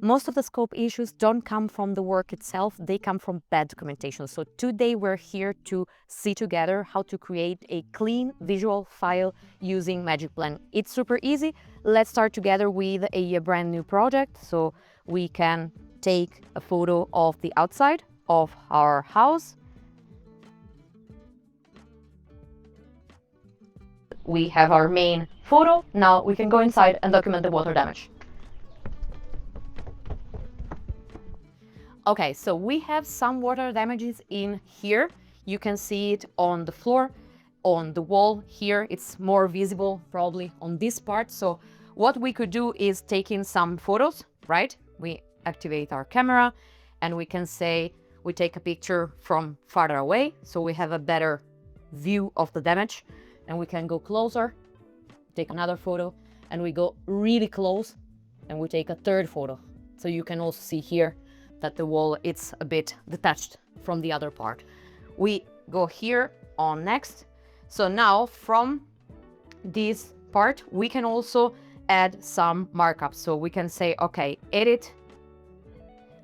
Most of the scope issues don't come from the work itself, they come from bad documentation. So today we're here to see together how to create a clean visual file using magicplan. It's super easy. Let's start together with a brand new project. So we can take a photo of the outside of our house. We have our main photo. Now we can go inside and document the water damage. Okay, so we have some water damages in here. You can see it on the floor, on the wall here. It's more visible probably on this part. So what we could do is take in some photos, right? We activate our camera and we can say we take a picture from farther away. So we have a better view of the damage. And we can go closer, take another photo, and we go really close and we take a third photo. So you can also see here that the wall, it's a bit detached from the other part. We go here on next. So now from this part, we can also add some markups. So we can say, okay, edit,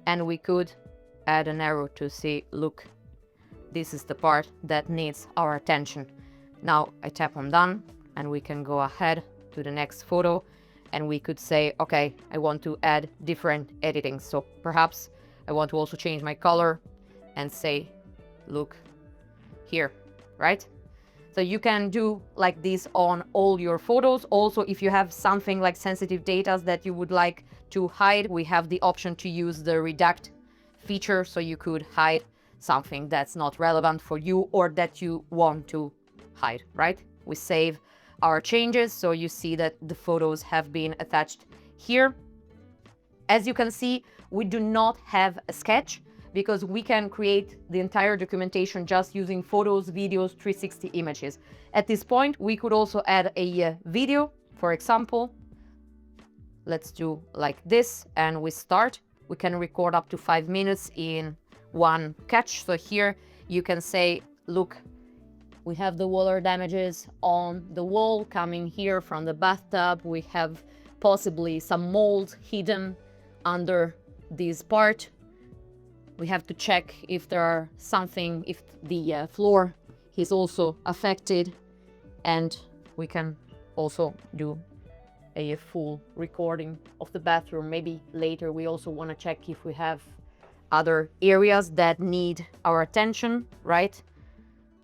and we could add an arrow to see, look, this is the part that needs our attention. Now I tap on done and we can go ahead to the next photo and we could say, okay, I want to add different editing. So perhaps I want to also change my color and say, look here, right? So you can do like this on all your photos. Also, if you have something like sensitive data that you would like to hide, we have the option to use the redact feature. So you could hide something that's not relevant for you or that you want to hide, right? We save our changes, so you see that the photos have been attached here. As you can see, we do not have a sketch because we can create the entire documentation just using photos, videos, 360 images. At this point, we could also add a video, for example. Let's do like this and we start. We can record up to 5 minutes in one catch. So here you can say, look, we have the water damages on the wall coming here from the bathtub. We have possibly some mold hidden under this part. We have to check if there are something, if the floor is also affected. And we can also do a full recording of the bathroom. Maybe later we also want to check if we have other areas that need our attention, right?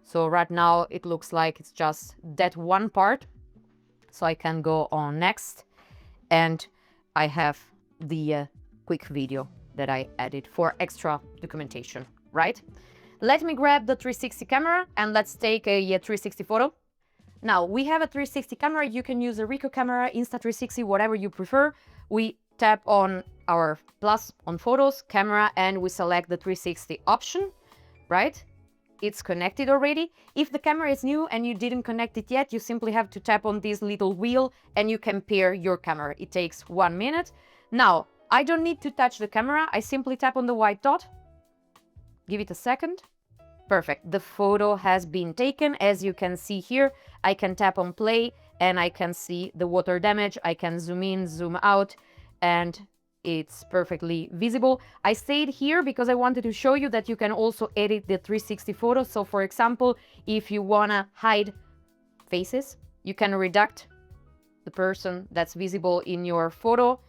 So right now it looks like it's just that one part. So I can go on next and I have the quick video that I added for extra documentation, right? Let me grab the 360 camera and let's take a 360 photo. Now we have a 360 camera. You can use a Ricoh camera, Insta360, whatever you prefer. We tap on our plus on photos, camera, and we select the 360 option, right? It's connected already. If the camera is new and you didn't connect it yet, you simply have to tap on this little wheel and you can pair your camera. It takes 1 minute. Now, I don't need to touch the camera. I simply tap on the white dot. Give it a second. Perfect. The photo has been taken. As you can see here, I can tap on play and I can see the water damage. I can zoom in, zoom out, and it's perfectly visible. I stayed here because I wanted to show you that you can also edit the 360 photos. So for example, if you wanna hide faces, you can redact the person that's visible in your photo,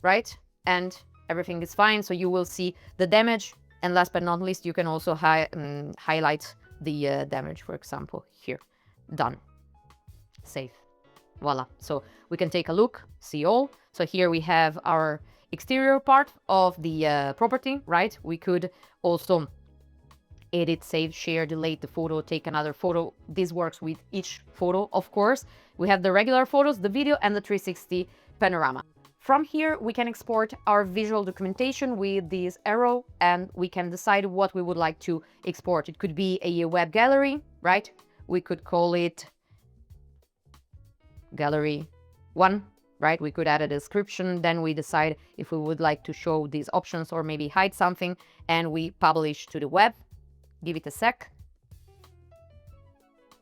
right? And everything is fine. So you will see the damage. And last but not least, you can also highlight the damage, for example, here. Done. Save. Voila. So we can take a look, see all. So here we have our exterior part of the property, right? We could also edit, save, share, delete the photo, take another photo. This works with each photo, of course. We have the regular photos, the video, and the 360 panorama. From here, we can export our visual documentation with this arrow, and we can decide what we would like to export. It could be a web gallery, right? We could call it gallery 1, right? We could add a description, then we decide if we would like to show these options or maybe hide something, and we publish to the web. Give it a sec.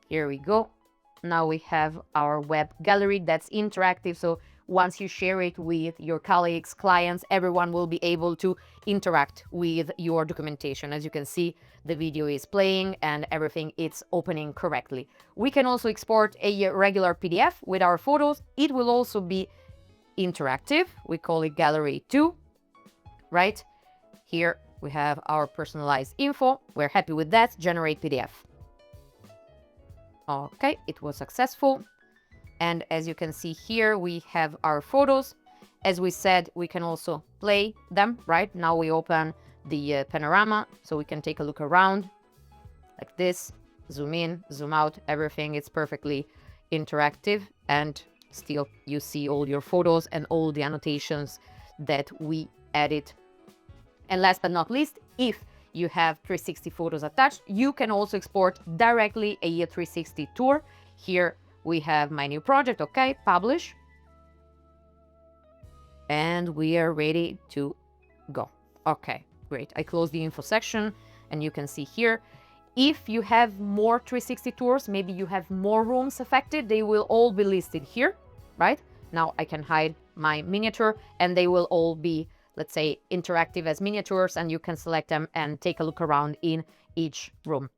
Here we go. now we have our web gallery that's interactive. So once you share it with your colleagues, clients, everyone will be able to interact with your documentation. As you can see, the video is playing and everything is opening correctly. We can also export a regular PDF with our photos. It will also be interactive. We call it Gallery 2, right? Here we have our personalized info. We're happy with that. Generate PDF. Okay, it was successful. And as you can see here, we have our photos. As we said, we can also play them, right? Now we open the panorama so we can take a look around like this, zoom in, zoom out, everything is perfectly interactive, and still you see all your photos and all the annotations that we added. And last but not least, if you have 360 photos attached, you can also export directly a 360 tour. Here we have my new project. Okay, publish. And we are ready to go. Okay, great. I close the info section and you can see here, if you have more 360 tours, maybe you have more rooms affected, they will all be listed here, right? Now I can hide my miniature and they will all be, let's say, interactive as miniatures, and you can select them and take a look around in each room.